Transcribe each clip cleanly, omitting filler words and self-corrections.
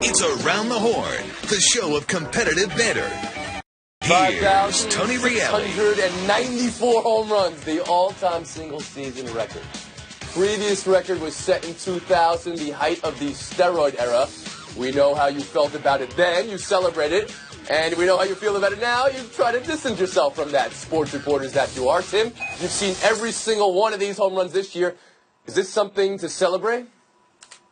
It's Around the Horn, the show of competitive banter. Here's Tony Reale. 194 home runs, the all-time single-season record. Previous record was set in 2000, the height of the steroid era. We know how you felt about it then. You celebrated it. And we know how you feel about it now. You try to distance yourself from that, sports reporters that you are. Tim, you've seen every single one of these home runs this year. Is this something to celebrate?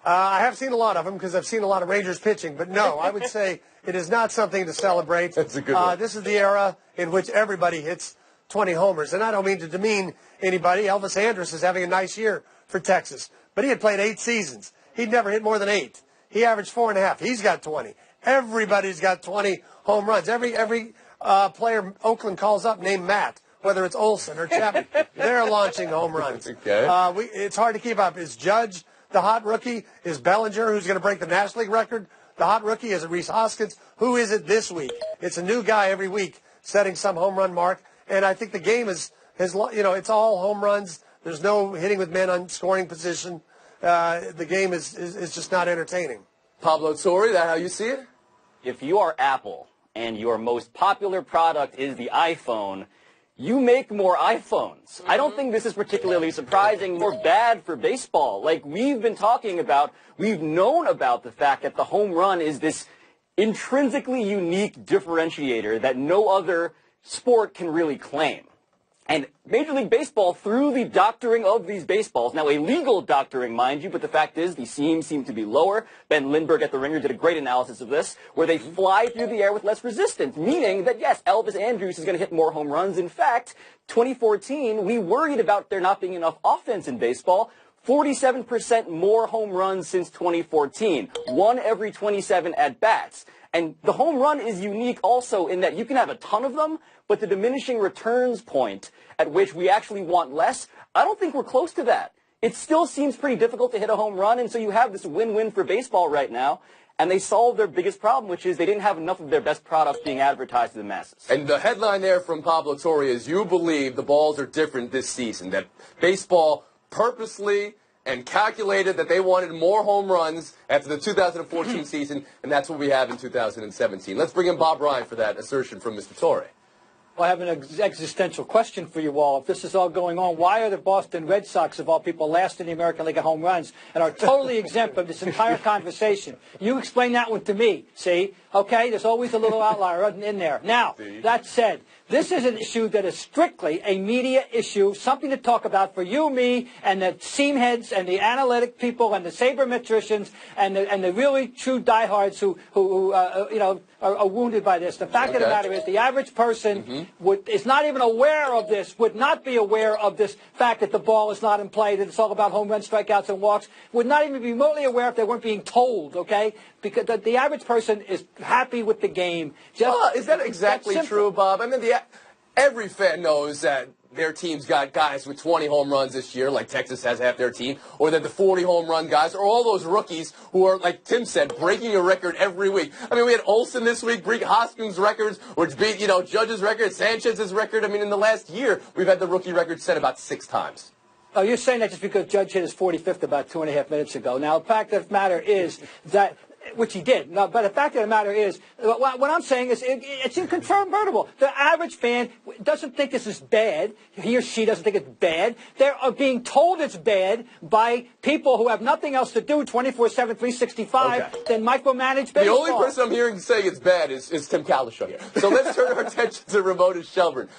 I have seen a lot of them because I've seen a lot of Rangers pitching. But no, I would say it is not something to celebrate. That's a good one. This is the era in which everybody hits 20 homers. And I don't mean to demean anybody. Elvis Andrus is having a nice year for Texas. But he had played 8 seasons. He'd never hit more than 8. He averaged 4.5. He's got 20. Everybody's got 20 home runs. Every player Oakland calls up named Matt, whether it's Olsen or Chapman, they're launching home runs. Okay. It's hard to keep up. Is Judge the hot rookie? Is Bellinger, who's going to break the National League record, the hot rookie? Is it Rhys Hoskins? Who is it this week? It's a new guy every week setting some home run mark. And I think the game it's all home runs. There's no hitting with men on scoring position. The game is just not entertaining. Pablo Torre, that how you see it? If you are Apple and your most popular product is the iPhone, you make more iPhones. I don't think this is particularly surprising or bad for baseball. Like we've been talking about, we've known about the fact that the home run is this intrinsically unique differentiator that no other sport can really claim. And Major League Baseball, through the doctoring of these baseballs, now a legal doctoring, mind you, but the fact is the seams seem to be lower. Ben Lindbergh at The Ringer did a great analysis of this, where they fly through the air with less resistance, meaning that, yes, Elvis Andrus is going to hit more home runs. In fact, 2014, we worried about there not being enough offense in baseball. 47% more home runs since 2014, 1 every 27 at-bats. And the home run is unique also in that you can have a ton of them, but the diminishing returns point at which we actually want less, I don't think we're close to that. It still seems pretty difficult to hit a home run, and so you have this win-win for baseball right now, and they solved their biggest problem, which is they didn't have enough of their best products being advertised to the masses. And the headline there from Pablo Torre is, you believe the balls are different this season, that baseball purposely and calculated that they wanted more home runs after the 2014 season, and that's what we have in 2017. Let's bring in Bob Ryan for that assertion from Mr. Torre. Well, I have an existential question for you all. If this is all going on, why are the Boston Red Sox, of all people, last in the American League of home runs and are totally exempt from this entire conversation? You explain that one to me, see? Okay, there's always a little outlier in there. Now, that said, this is an issue that is strictly a media issue, something to talk about for you, me, and the seam heads and the analytic people and the sabermetricians and the really true diehards who are wounded by this. The fact of the matter is the average person is not even aware of this, would not be aware of this fact that the ball is not in play, that it's all about home runs, strikeouts, and walks, would not even be remotely aware if they weren't being told, okay? Because the average person is happy with the game. Is that exactly true, Bob? I mean, every fan knows that their team's got guys with 20 home runs this year, like Texas has half their team, or that the 40 home run guys, or all those rookies who are, like Tim said, breaking a record every week. I mean, we had Olsen this week break Hoskins' records, which beat, Judge's record, Sanchez's record. I mean, in the last year, we've had the rookie record set about 6 times. Oh, you're saying that just because Judge hit his 45th about 2.5 minutes ago. Now, the fact of the matter is that, which he did. No, but the fact of the matter is, what I'm saying is it's incontrovertible. The average fan doesn't think this is bad. He or she doesn't think it's bad. They are being told it's bad by people who have nothing else to do 24/7, 365 than micromanage baseball. The only person I'm hearing saying it's bad is Tim Kalishow here. So let's turn our attention to Ramona Shelburne.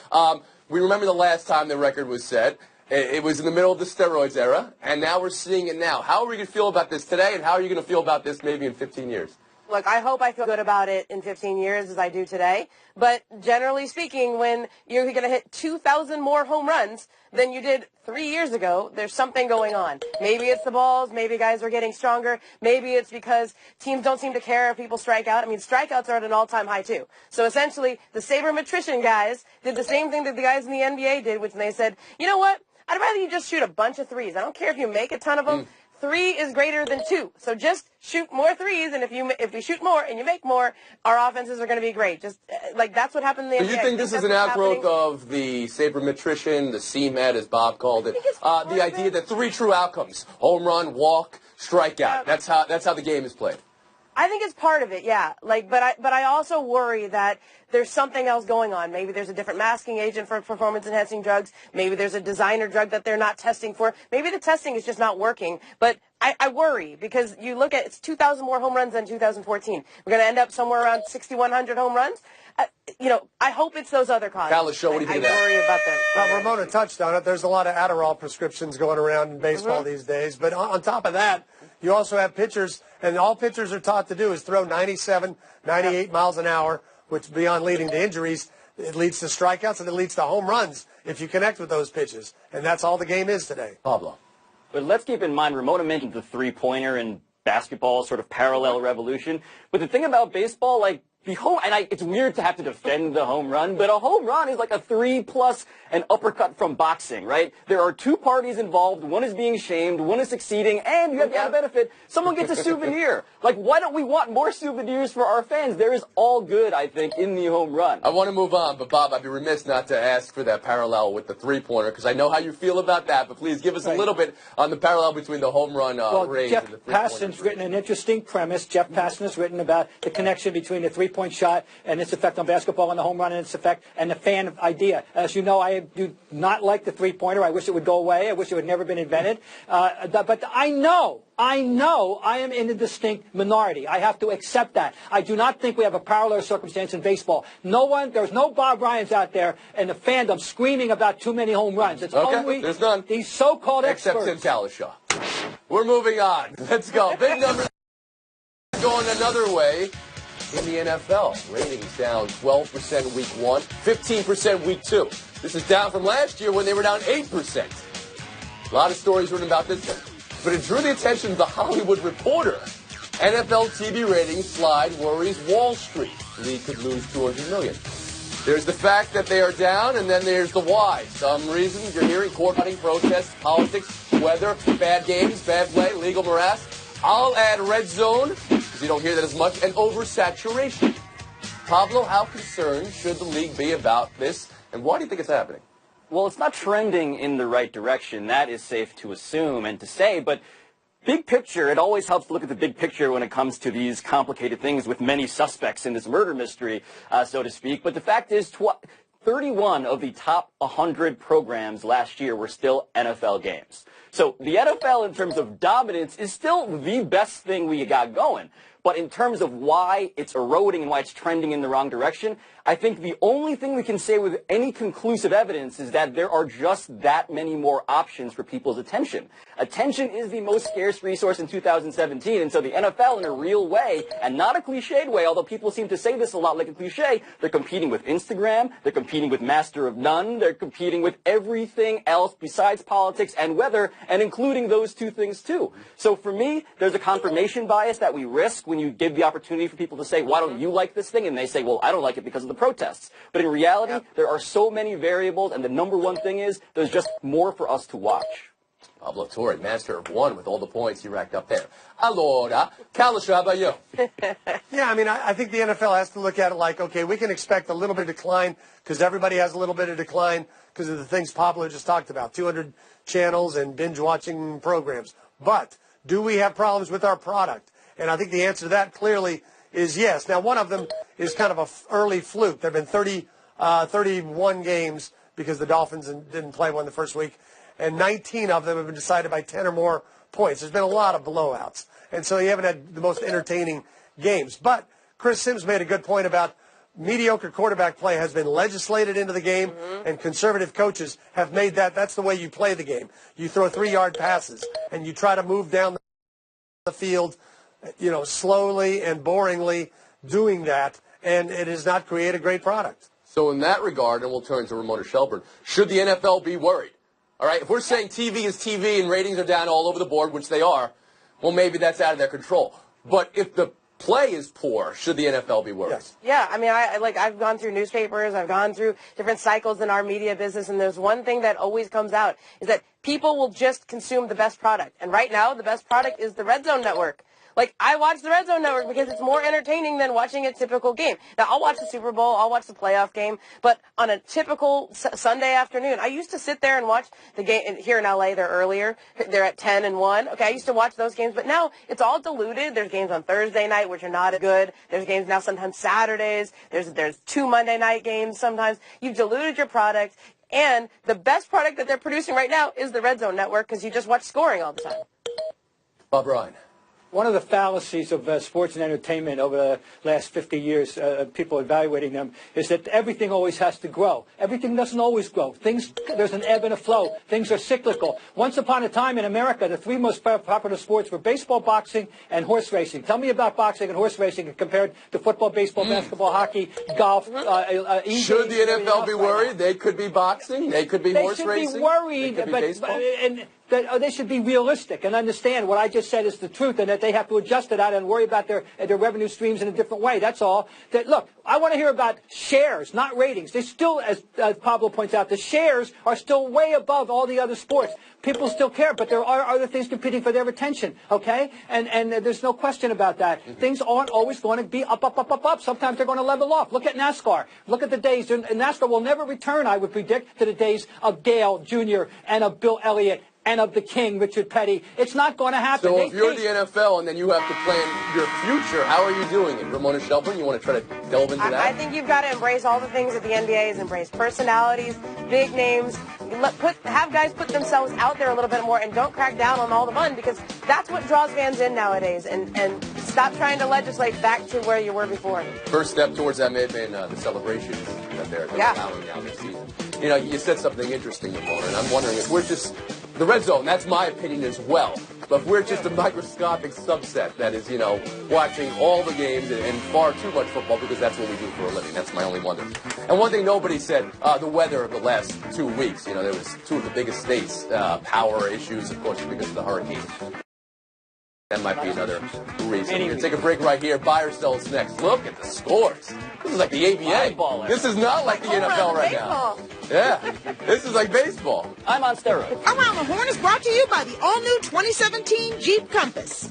We remember the last time the record was set. It was in the middle of the steroids era, and now we're seeing it now. How are we going to feel about this today, and how are you going to feel about this maybe in 15 years? Look, I hope I feel good about it in 15 years as I do today. But generally speaking, when you're going to hit 2,000 more home runs than you did 3 years ago, there's something going on. Maybe it's the balls. Maybe guys are getting stronger. Maybe it's because teams don't seem to care if people strike out. I mean, strikeouts are at an all-time high, too. So essentially, the sabermetrician guys did the same thing that the guys in the NBA did, which they said, you know what? I'd rather you just shoot a bunch of threes. I don't care if you make a ton of them. 3 is greater than 2. So just shoot more threes, and if we shoot more and you make more, our offenses are going to be great. Just that's what happened in the NBA. Do you think this is an outgrowth of the sabermetrician, the seam head, as Bob called it? The idea that 3 true outcomes: home run, walk, strikeout. That's how the game is played. I think it's part of it, yeah. But I also worry that there's something else going on. Maybe there's a different masking agent for performance-enhancing drugs. Maybe there's a designer drug that they're not testing for. Maybe the testing is just not working. But I worry because you look at it's 2,000 more home runs than 2014. We're going to end up somewhere around 6,100 home runs. I hope it's those other causes. Kalisha, what do you think of that? I worry about that. Well, Ramona touched on it. There's a lot of Adderall prescriptions going around in baseball these days. But on top of that, you also have pitchers, and all pitchers are taught to do is throw 97, 98 miles an hour, which beyond leading to injuries, it leads to strikeouts and it leads to home runs if you connect with those pitches. And that's all the game is today. Pablo. But let's keep in mind, Ramona mentioned the three-pointer and basketball sort of parallel revolution. But the thing about baseball, like, it's weird to have to defend the home run, but a home run is like a 3+ an uppercut from boxing, right? There are two parties involved. One is being shamed, one is succeeding, and you have the added benefit. Someone gets a souvenir. Like, why don't we want more souvenirs for our fans? There is all good, I think, in the home run. I want to move on, but Bob, I'd be remiss not to ask for that parallel with the three-pointer, because I know how you feel about that, but please give us a little bit on the parallel between the home run raise Jeff and the three-pointer. Passan's written an interesting premise. Jeff Passan has written about the connection between the three-point shot and its effect on basketball and the home run and its effect and the fan idea. As you know, I do not like the three-pointer. I wish it would go away. I wish it had never been invented. But I know I am in a distinct minority. I have to accept that. I do not think we have a parallel circumstance in baseball. There's no Bob Ryans out there in the fandom screaming about too many home runs. It's only there's none. these so-called Except experts. Tim Kalisha. We're moving on. Let's go. Big numbers going another way in the NFL. Ratings down 12% week 1, 15% week 2. This is down from last year when they were down 8%. A lot of stories written about this, but it drew the attention of the Hollywood Reporter. NFL TV ratings slide worries Wall Street. League could lose $200 million. There's the fact that they are down, and then there's the why. Some reasons you're hearing: court-cutting, protests, politics, weather, bad games, bad play, legal morass. I'll add red zone, because you don't hear that as much, and oversaturation. Pablo, how concerned should the league be about this, and why do you think it's happening? Well, it's not trending in the right direction. That is safe to assume and to say, but big picture, it always helps to look at the big picture when it comes to these complicated things with many suspects in this murder mystery, so to speak. But the fact is, 31 of the top 100 programs last year were still NFL games. So the NFL, in terms of dominance, is still the best thing we got going. But in terms of why it's eroding and why it's trending in the wrong direction, I think the only thing we can say with any conclusive evidence is that there are just that many more options for people's attention. Attention is the most scarce resource in 2017, and so the NFL, in a real way, and not a cliched way, although people seem to say this a lot like a cliche, they're competing with Instagram, they're competing with Master of None, they're competing with everything else besides politics and weather, and including those two things too. So for me, there's a confirmation bias that we risk when you give the opportunity for people to say, why don't you like this thing? And they say, well, I don't like it because of the protests. But in reality, there are so many variables, and the number one thing is there's just more for us to watch. Pablo Torre, master of one with all the points he racked up there. Allora, Kalisha, how about you? Yeah, I mean, I think the NFL has to look at it like, okay, we can expect a little bit of decline because everybody has a little bit of decline because of the things Pablo just talked about, 200 channels and binge-watching programs. But do we have problems with our product? And I think the answer to that clearly is yes. Now, one of them is kind of an early fluke. There have been 31 games because the Dolphins didn't play one the first week, and 19 of them have been decided by 10 or more points. There's been a lot of blowouts, and so you haven't had the most entertaining games. But Chris Sims made a good point about mediocre quarterback play has been legislated into the game, and conservative coaches have made that's the way you play the game. You throw 3-yard passes, and you try to move down the field, slowly and boringly doing that, and it does not create a great product. So in that regard, and we'll turn to Ramona Shelburne, should the NFL be worried? All right, if we're saying TV is TV and ratings are down all over the board, which they are, well, maybe that's out of their control. But if the play is poor, should the NFL be worried? Yes. Yeah, I mean, I've gone through newspapers, I've gone through different cycles in our media business, and there's one thing that always comes out is that people will just consume the best product. And right now, the best product is the Red Zone Network. Like, I watch the Red Zone Network because it's more entertaining than watching a typical game. Now, I'll watch the Super Bowl, I'll watch the playoff game, but on a typical Sunday afternoon, I used to sit there and watch the game. Here in LA, they're earlier. They're at 10 and 1. Okay, I used to watch those games, but now it's all diluted. There's games on Thursday night, which are not as good. There's games now sometimes Saturdays. There's 2 Monday night games sometimes. You've diluted your product. And the best product that they're producing right now is the Red Zone Network because you just watch scoring all the time. Bob Ryan. One of the fallacies of sports and entertainment over the last 50 years, people evaluating them, is that everything always has to grow. Everything doesn't always grow. There's an ebb and a flow. Things are cyclical. Once upon a time in America, the 3 most popular sports were baseball, boxing, and horse racing. Tell me about boxing and horse racing compared to football, baseball, basketball, hockey, golf. Should the NFL be worried? They could be boxing. They could be horse racing. They should be worried, they should be realistic and understand what I just said is the truth, and that they have to adjust to that and worry about their revenue streams in a different way. That's all. Look, I want to hear about shares, not ratings. They still, as Pablo points out, the shares are still way above all the other sports. People still care, but there are other things competing for their attention, okay? And there's no question about that. Things aren't always going to be up. Sometimes they're going to level off. Look at NASCAR. Look at the days. NASCAR will never return, I would predict, to the days of Dale Jr. and of Bill Elliott and of the King, Richard Petty. It's not going to happen. So if you're the NFL and then you have to plan your future, how are you doing it? Ramona Shelburne, you want to try to delve into that? I think you've got to embrace all the things that the NBA has embraced. Personalities, big names. Have guys put themselves out there a little bit more and don't crack down on all the fun because that's what draws fans in nowadays. And stop trying to legislate back to where you were before. First step towards that may have been the celebrations that they're allowing now this season. You know, you said something interesting, Ramona, and I'm wondering if we're just the Red Zone, that's my opinion as well. But we're just a microscopic subset that is, watching all the games and far too much football because that's what we do for a living. That's my only wonder. And one thing nobody said, the weather of the last 2 weeks. There was 2 of the biggest states, power issues, of course, because of the hurricane. That might be another reason. We're going to take a break right here. Buy or sell us next. Look at the scores. This is like the ABA. This is not like the NFL right now. Yeah, this is like baseball. I'm on steroids. Around the Horn is brought to you by the all-new 2017 Jeep Compass.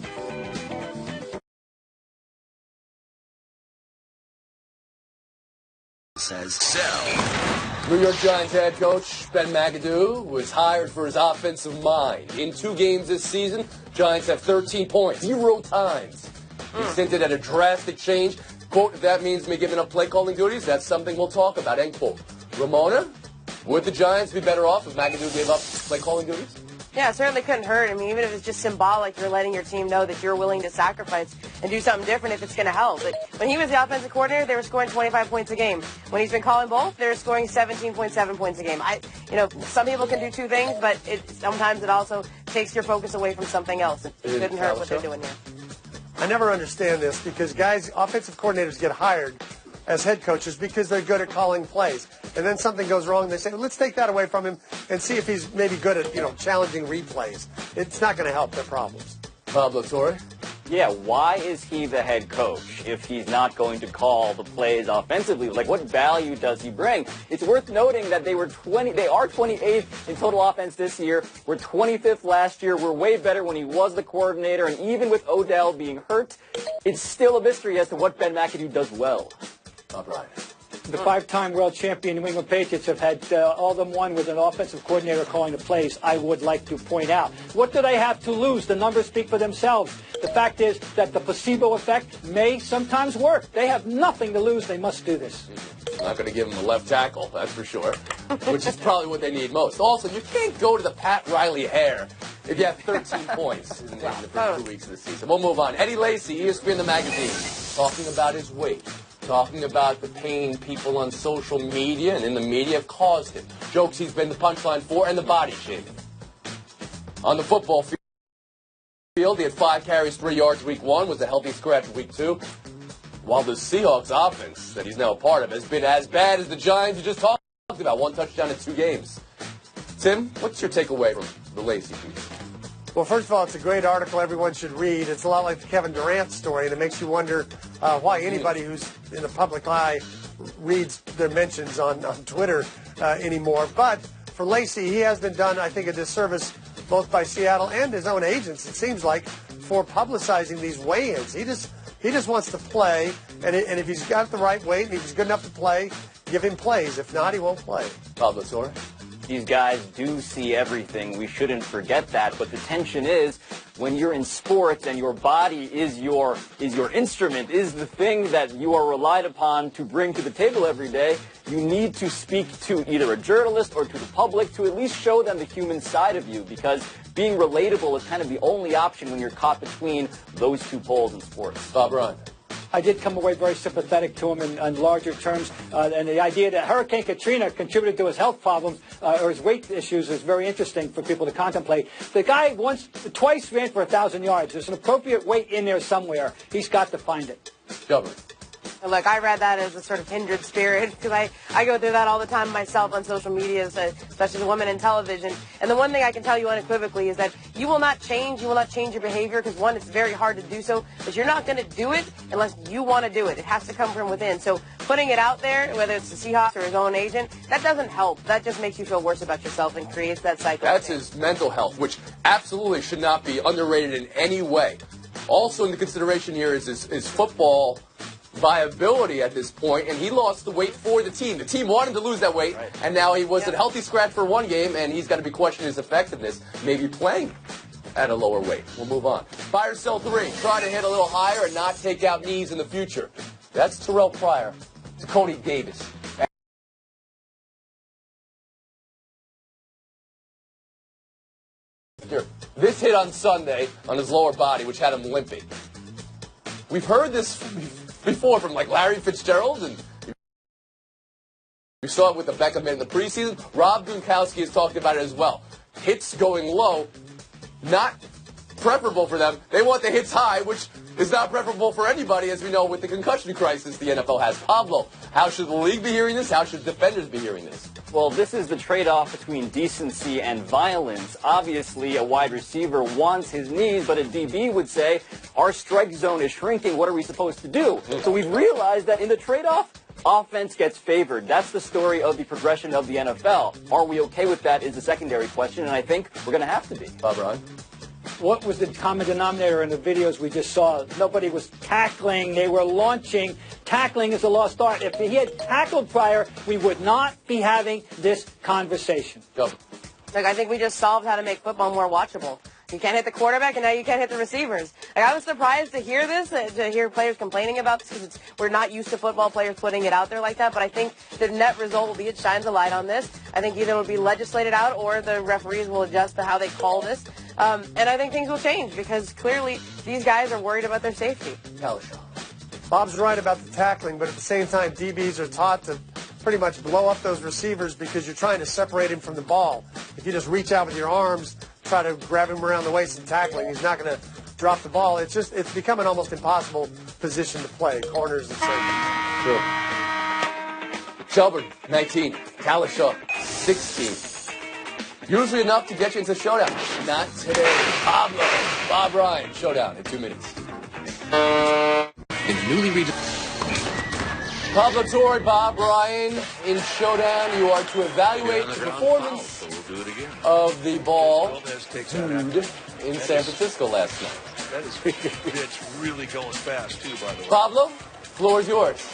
Says sell. New York Giants head coach Ben McAdoo was hired for his offensive mind. In 2 games this season, Giants have 13 points, 0 times. He hinted at a drastic change. Quote, if that means me giving up play calling duties, that's something we'll talk about, end quote. Ramona, would the Giants be better off if McAdoo gave up play calling duties? Yeah, it certainly couldn't hurt. I mean, even if it's just symbolic, you're letting your team know that you're willing to sacrifice and do something different if it's going to help. But when he was the offensive coordinator, they were scoring 25 points a game. When he's been calling both, they're scoring 17.7 points a game. Some people can do 2 things, but sometimes it also takes your focus away from something else. It couldn't hurt what they're doing here. I never understand this because offensive coordinators get hired as head coaches because they're good at calling plays. And then something goes wrong, they say, well, let's take that away from him and see if he's maybe good at, challenging replays. It's not going to help their problems. Pablo Torre? Yeah, why is he the head coach if he's not going to call the plays offensively? Like, what value does he bring? It's worth noting that they are 28th in total offense this year. We're 25th last year. We're way better when he was the coordinator. And even with Odell being hurt, it's still a mystery as to what Ben McAdoo does well. Bob Ryan. The 5-time world champion New England Patriots have had all of them won with an offensive coordinator calling the plays, I would like to point out. What do they have to lose? The numbers speak for themselves. The fact is that the placebo effect may sometimes work. They have nothing to lose. They must do this. Not going to give him a left tackle, that's for sure, which is probably what they need most. Also, you can't go to the Pat Riley hair if you have 13 points in the first 2 weeks of the season. We'll move on. Eddie Lacy, ESPN the magazine, talking about his weight. Talking about the pain people on social media and in the media have caused him. Jokes he's been the punchline for and the body shaming. On the football field, he had 5 carries, 3 yards week 1, was a healthy scratch week 2. While the Seahawks offense that he's now a part of has been as bad as the Giants you just talked about. 1 touchdown in 2 games. Tim, what's your takeaway from the Lacy piece? Well, first of all, it's a great article everyone should read. It's a lot like the Kevin Durant story, and it makes you wonder why anybody who's in the public eye reads their mentions on Twitter anymore. But for Lacy, he has been done, I think, a disservice both by Seattle and his own agents, it seems like, for publicizing these weigh-ins. He just wants to play, and if he's got the right weight and if he's good enough to play, give him plays. If not, he won't play. Pablo Torre. These guys do see everything. We shouldn't forget that. But the tension is when you're in sports and your body is your instrument, is the thing that you are relied upon to bring to the table every day, you need to speak to either a journalist or to the public to at least show them the human side of you, because being relatable is kind of the only option when you're caught between those two poles in sports. Bob Ryan. I did come away very sympathetic to him in larger terms, and the idea that Hurricane Katrina contributed to his health problems or his weight issues is very interesting for people to contemplate. The guy twice ran for 1,000 yards. There's an appropriate weight in there somewhere. He's got to find it. Governor. Look, I read that as a sort of kindred spirit because I go through that all the time myself on social media, especially as a woman in television. And the one thing I can tell you unequivocally is that you will not change your behavior because, one, it's very hard to do so, but you're not going to do it unless you want to do it. It has to come from within. So putting it out there, whether it's the Seahawks or his own agent, that doesn't help. That just makes you feel worse about yourself and creates that cycle. That's his mental health, which absolutely should not be underrated in any way. Also in the consideration here is his football viability at this point, and he lost the weight for the team. The team wanted to lose that weight, and now he was a healthy scratch for one game, and he's got to be questioning his effectiveness, maybe playing at a lower weight. We'll move on. Buy or sell 3. Try to hit a little higher and not take out knees in the future. That's Terrell Pryor to Cody Davis. This hit on Sunday on his lower body, which had him limping. We've heard this before from like Larry Fitzgerald, and we saw it with the Beckham in the preseason. Rob Gronkowski has talked about it as well. Hits going low, not preferable for them. They want the hits high, which is not preferable for anybody, as we know, with the concussion crisis the NFL has. Pablo, how should the league be hearing this? How should defenders be hearing this? Well, this is the trade-off between decency and violence. Obviously, a wide receiver wants his knees, but a DB would say, our strike zone is shrinking. What are we supposed to do? So we've realized that in the trade-off, offense gets favored. That's the story of the progression of the NFL. Are we okay with that is the secondary question, and I think we're going to have to be. Bob Ryan? What was the common denominator in the videos we just saw? Nobody was tackling. They were launching. Tackling is a lost art. If he had tackled Pryor, we would not be having this conversation. Go. Like, I think we just solved how to make football more watchable. You can't hit the quarterback, and now you can't hit the receivers. Like, I was surprised to hear this, to hear players complaining about this, because we're not used to football players putting it out there like that. But I think the net result will be it shines a light on this. I think either it will be legislated out or the referees will adjust to how they call this. And I think things will change because clearly these guys are worried about their safety. Bob's right about the tackling, but at the same time, DBs are taught to pretty much blow up those receivers because you're trying to separate him from the ball. If you just reach out with your arms, try to grab him around the waist and tackling, he's not going to drop the ball. It's become an almost impossible position to play, corners and safety. True. Shelburne, 19. Kalishaw, 16. Usually enough to get you into showdown. Not today. Pablo, Bob Ryan, showdown in 2 minutes. In the newly Pablo Torre, Bob Ryan in showdown. You are to evaluate the performance of the ball in San Francisco last night. That is, it's really going fast, too, by the way. Pablo, floor is yours.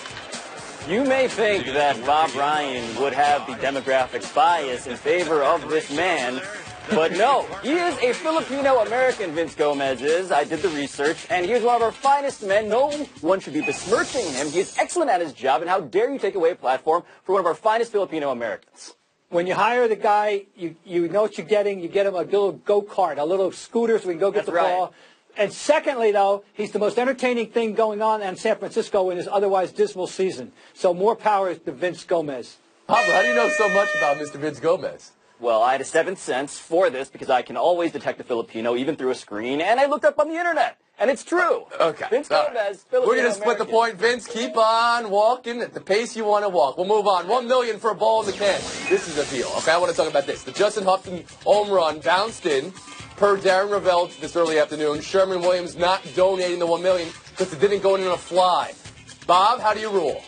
You may think that Bob Ryan would have the demographic bias in favor of this man, but no. He is a Filipino-American, Vince Gomez is. I did the research, and he's one of our finest men. No one should be besmirching him. He is excellent at his job, and how dare you take away a platform for one of our finest Filipino-Americans? When you hire the guy, you know what you're getting. You get him a little go-kart, a little scooter so we can go get the ball. And secondly, though, he's the most entertaining thing going on in San Francisco in his otherwise dismal season. So more power to Vince Gomez. Pablo, how do you know so much about Mr. Vince Gomez? Well, I had a seventh sense for this because I can always detect a Filipino even through a screen, and I looked up on the internet, and it's true. Okay. Vince Gomez, Filipino-American. We're going to split the point, Vince. Keep on walking at the pace you want to walk. We'll move on. $1 million for a ball in the can. This is a deal. Okay, I want to talk about this. The Justin Hutton home run bounced in. Per Darren Ravel this early afternoon, Sherman Williams not donating the $1 million because it didn't go in on a fly. Bob, how do you rule?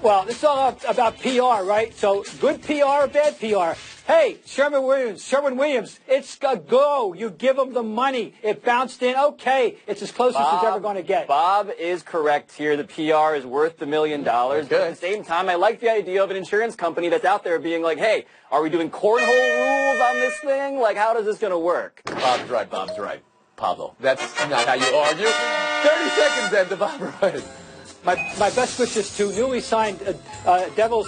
Well, it's all about PR, right? So good PR or bad PR. Hey, Sherwin Williams, it's a go. You give him the money. It bounced in. Okay, it's as close as it's ever going to get. Bob is correct here. The PR is worth $1 million. But at the same time, I like the idea of an insurance company that's out there being like, hey, are we doing cornhole rules on this thing? Like, how is this going to work? Bob's right. Pablo, that's not how you argue. 30 seconds then to Bob Ryan. My best wishes to newly signed Devils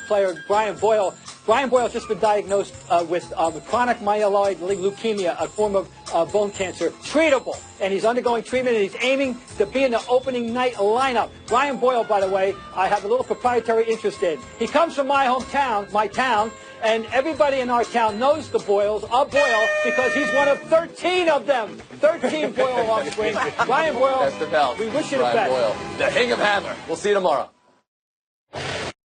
player Brian Boyle. Brian Boyle's just been diagnosed with chronic myeloid leukemia, a form of bone cancer, treatable. And he's undergoing treatment, and he's aiming to be in the opening night lineup. Brian Boyle, by the way, I have a little proprietary interest in. He comes from my hometown, my town, and everybody in our town knows the Boyles, Boyle, because he's one of 13 of them. 13 Boyle offspring. Brian Boyle, That's the belt. we wish you the Brian best. Boyle, the Hingham Hammer. We'll see you tomorrow.